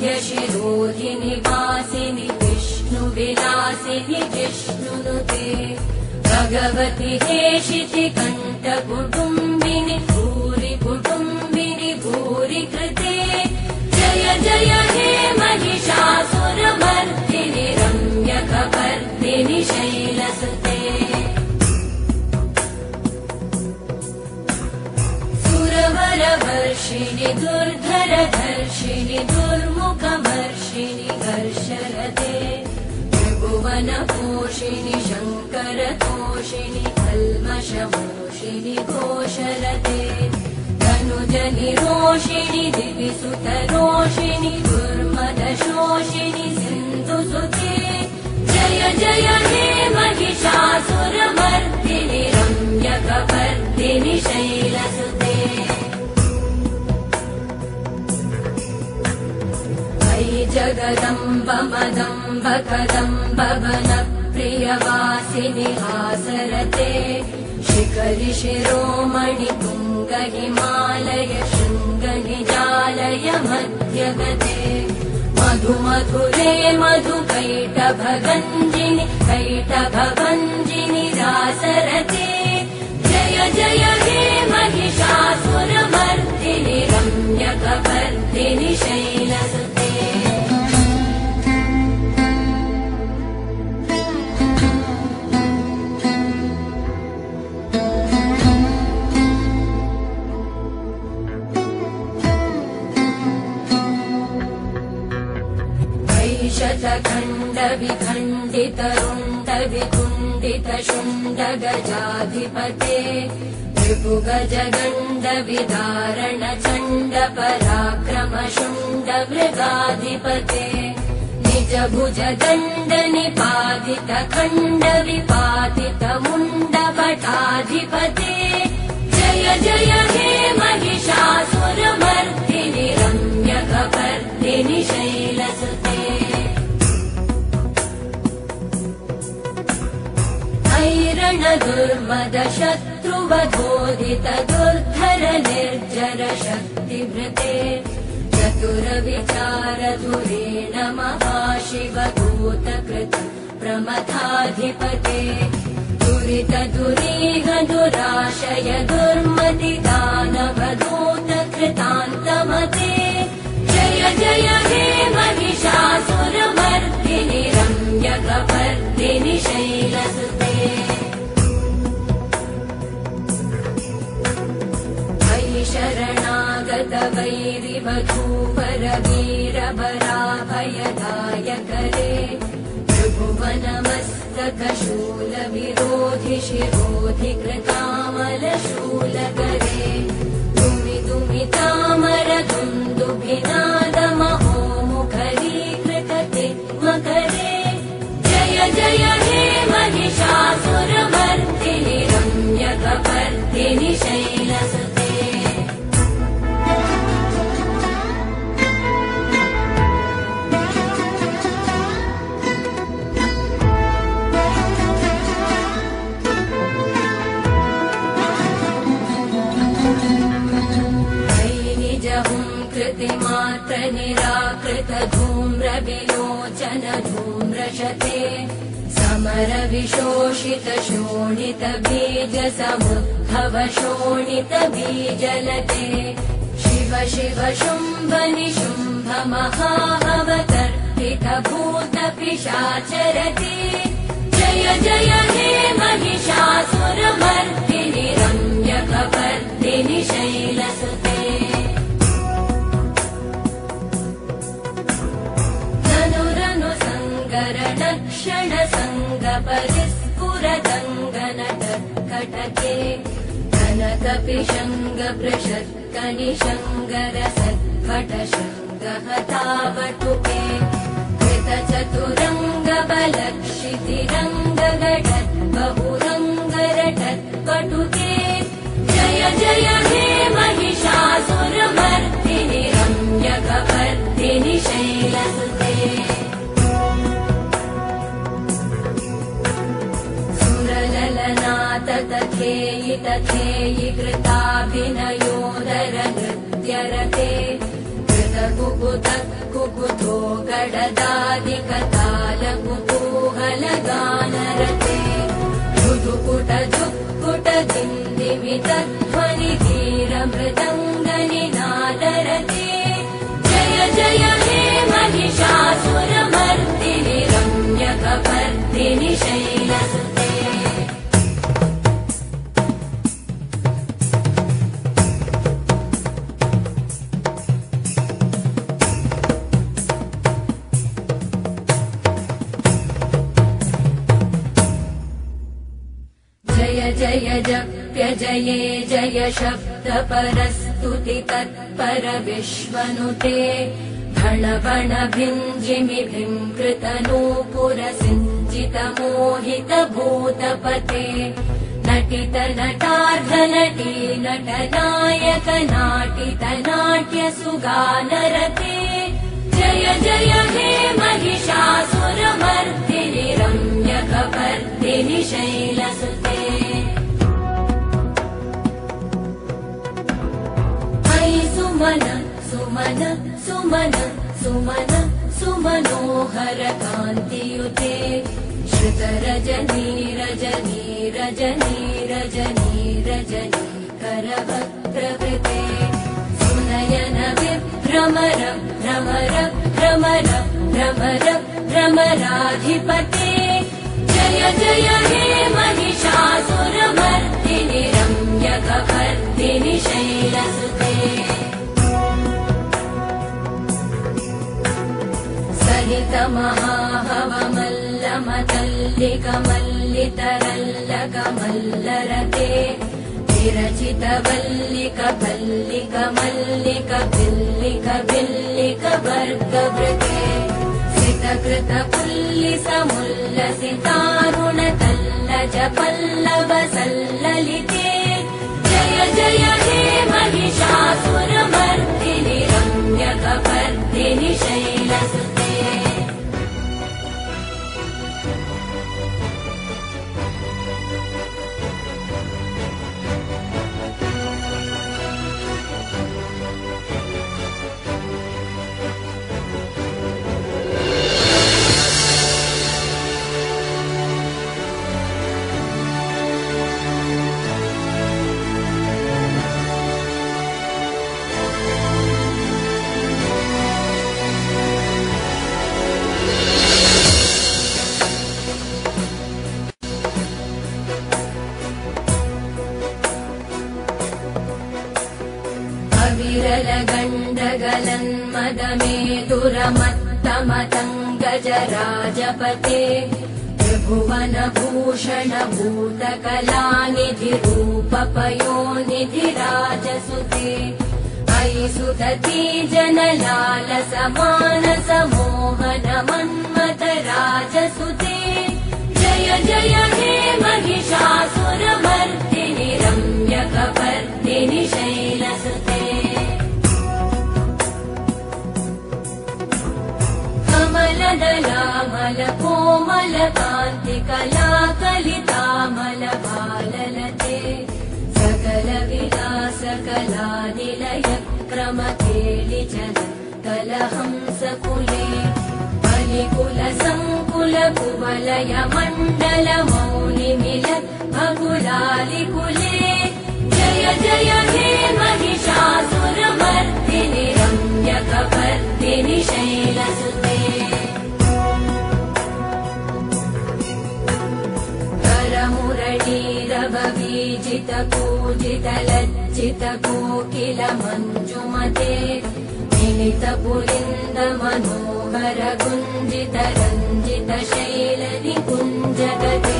वरविन्ध्यशिरोधिनि वासिनि विष्णुविलासिनि जिष्णुनुते भगवति हेशिति कण्ठकुटुम्बिनि भूरि कुटुम्बिनि भूरि कृते जय जय हे महिषासुरमर्दिनि रम्यकपर्दिनि शैलसुते सुरवरवर्षिणि दुर्धरधर्षिणि दुर्मुखमर्षिणि हर्षरते त्रिभुवनपोषिणि शङ्करतोषिणि कल्मषमोषिणि घोषरते धनुजनिरोषिणि दिविसुतरोषिणि दुर्मदशोषिणि सिन्धुसुते जय जय हे महिषासुरमर्दिनि रम्यकपर्दिनि शैलसुते जगदम्ब मदम्ब कदम्ब वनप्रियवासिनि हासरते शिखरि शिरोमणि तुङ्ग हिमालय शृङ्गनिजालय मध्यगते मधुमधुरे मधुकैटभगञ्जिनि कैटभभञ्जिनि रासरते जय जय हे महिषासुरमर्दिनि रम्यकपर्दिनि शैलसुते शतखण्ड विखण्डित रुण्ड विकुण्डित शुण्ड गजाधिपते त्रिभुगजगण्ड विदारण चण्ड पराक्रम शुण्ड मृगाधिपते निज भुज दण्ड निपातित खण्ड विपातित मुण्ड भटाधिपते जय जय हे महिषासुरमर्दिनि रम्यकपर्दिनि शैलसुते ऐरण दुर्मद शत्रुवधोदित दुर्धर निर्जर शक्तिभृते चतुर विचार धुरेण महाशिवभूतकृत प्रमथाधिपते दुरित दुरीह दुराशय दुर्मति दानव दूत कृतान्तमते जय जय हे महिषासुरमर्दिनि रम्यकपर्दिनि शैलसुते शरणागत वैरिवधूवर वीरबराभयदायकरे त्रिभुवनमस्तक शूल विरोधि शिरोधि कृतामलशूलकरे दुमि दुमि तामर दुन्दुभिनाद महोमुखरीकृत मकरे जय जय हे महिषासुरमर्दिनि रम्यकपर्दिनि शैलसुते मात्र निराकृत धूम्र विलोचन धूम्रशते समर विशोषित शोणित बीज समुद्भव शोणित बीजलते शिव शिव शुम्भ निशुम्भ महाभवतर्पित भूत पिशाचरते जय जय हे महिषासुरमर्दिनि रम्यकपर्दिनि शैलसुते क्षण संग परिस्फुरदङ्गनट कटके कनक पिशङ्ग पृषत्क निशङ्गरसत्पट शङ्गहतावटुके कृत चतुरङ्ग बलक्षितिरङ्ग गटत् बहुरङ्गरटत् पटुके जय जय हे महिषासुरमर्दिनि रम्यकपर्दिनि शैलसुते तथेयि तथेयि कृताभिनयोदर नृत्यरते कृत कुकुत कुकुतो गडदादिकताल कुतूहलगानरते जुकुट जुक्कुट दिन्दिमितध्वनि धीरमृदङ्गनिनादरते जय जय हे महिषासुरमर्दिनि रम्यकपर्दिनि शैलसुते जय जप्य जये जय शब्द परस्तुति तत्पर विश्वनुते भण भण भिञ्जिमि भिङ्कृत नूपुर सिञ्चित मोहित भूतपते नटित नटार्ध नटी नटनायक नाटित नाट्य सुगानरते जय जय हे महिषासुरमर्दिनि रम्यकपर्दिनि शैलसुते सुमन सुमन सुमन सुमन सुमनोहर कान्तियुते श्रुत रजनी रजनी रजनी रजनी रजनी करवक्त्रवृते सुनयन विभ्रमर भ्रमर भ्रमर भ्रमर भ्रमराधिपते जय जय हे महिषासुरमर्दिनि रम्यकपर्दिनि शैलसुते सहित महाहवमल्लमतल्लिकमल्लितरल्लकमल्लरते विरचित वल्लिक भल्लिक मल्लिक भिल्लिक भिल्लिक वर्गवृते सितकृत पुल्लिसमुल्लसितारुण तल्लज पल्लव सल्ललिते जय जय हे महिषासुरमर्दिनि रम्यकपर्दिनि शैलसुते गजराजपते त्रिभुवनभूषण भूतकलानिधि रूपपयोनिधिराजसुते अयि सुदती जनलालस मानस मोहन मन्मथ राजसुते जय जय हे महिषासुरमर्दिनि रम्यकपर्दिनि शैलसुते कमलदलामल कोमल कान्ति कलाकलितामल भाललते सकल विलास कलानिलय क्रम केलिचल कलहंसकुले बलिकुल संकुल कुवलय मण्डल मौनि मिलत् भकुलालिकुले जय जय हे महिषासुरमर्दिनि रम्यकपर्दिनि शैलसुते करमुरलीरववीजित पूजित लज्जित कोकिल मञ्जुमते मिलित पुलिन्द मनोहर गुञ्जित रञ्जित शैल निकुञ्जगते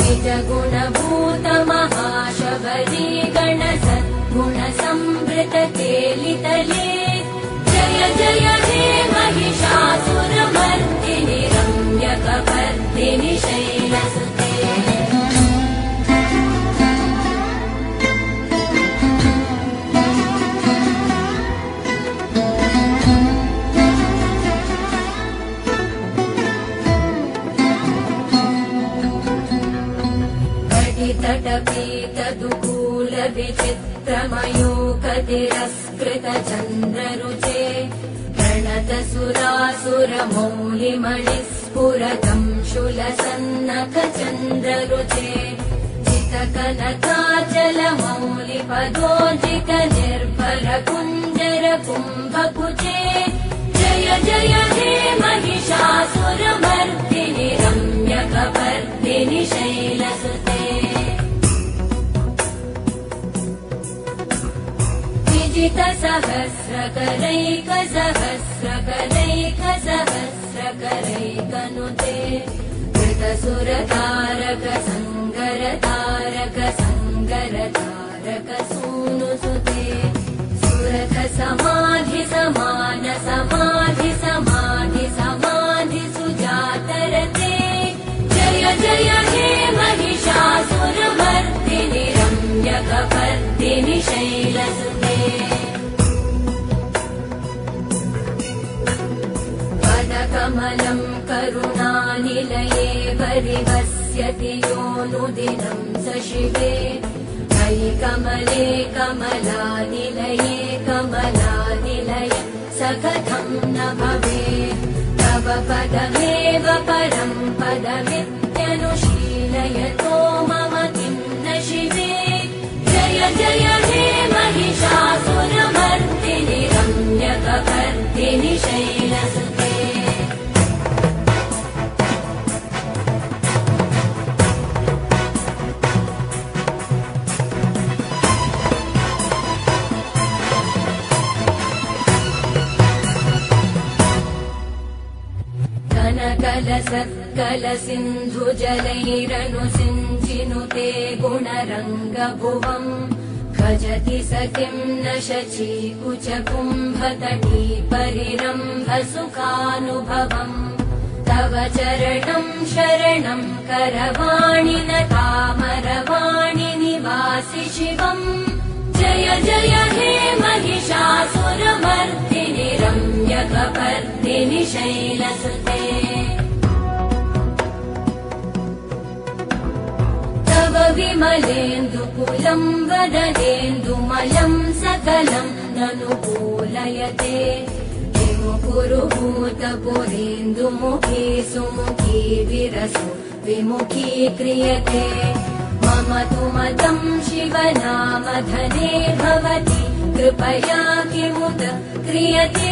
निज गुणभूत महाशबरी गण सद्गुण संवृत केलितले जय जय हे महिषासुरमर्दिनि रम्यकपर्दिनि शैलसुते तटपीतदुकूल विचित्रमयूखतिरस्कृत चन्द्ररुचे सुरासुरमौलिमणिस्फुरतं शूलसन्नखचन्द्ररुचे जितकनकाचलमौलिपदोजित निर्भर कुञ्जर कुम्भकुचे जय जय हे महिषासुरमर्दिनि रम्यकपर्दिनि शैलसुते विजितसहस्रकरैकसहस्रकरैकसहस्रकरैकनुते कृतसुरतारक संगरतारक संगरतारक सूनुसुते सुरथ समाधि समान समाधि समाधि समाधि सुजातरते जय जय हे महिषासुरमर्दिनि रम्यकपर्दिनि शैलसुते पदकमलं करुणानिलये परिवस्यति योऽनुदिनं स शिवे मयि कमले कमलानिलये कमलानिलय स कथं न भवेत् तव पदमेव परं पदमित्यनुशीलयतो मम किं न शिवे जय जय हे महिषासुरमर्दिनि रम्यकपर्दिनि शैलसुते कलसिन्धुजलैरनुसिञ्चिनुते गुणरङ्गभुवम् भजति स किं न शचीकुचकुम्भतटी परिरम्भसुखानुभवम् तव चरणं शरणं करवाणि न तामरवाणि निवासि शिवम् जय जय हे महिषासुरमर्दिनि रम्यकपर्दिनि शैलसुते तव विमलेन्दुकुलं वदनेन्दुमलं सकलं ननुकूलयते विमुकुरुभूतपुरेन्दुमुखी सुमुखी विरसो विमुखी क्रियते मम तु मतं शिवनामधने भवति कृपया किमुत क्रियते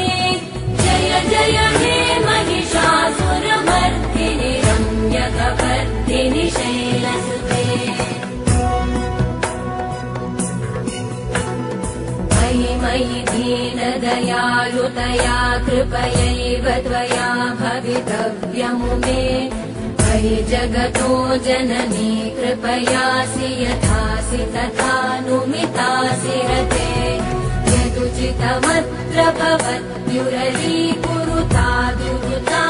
जय जय हे महिषासुरमर्दिनि रम्यकपर्दिनि शैलसुते मयि मयि दीनदयालुतया कृपयैव त्वया भवितव्यमुमे मयि जगतो जननी कृपयासि यथासि तथानुमितासि रते यदुचितमत्र भवद्युरलीकुरुता दुरुता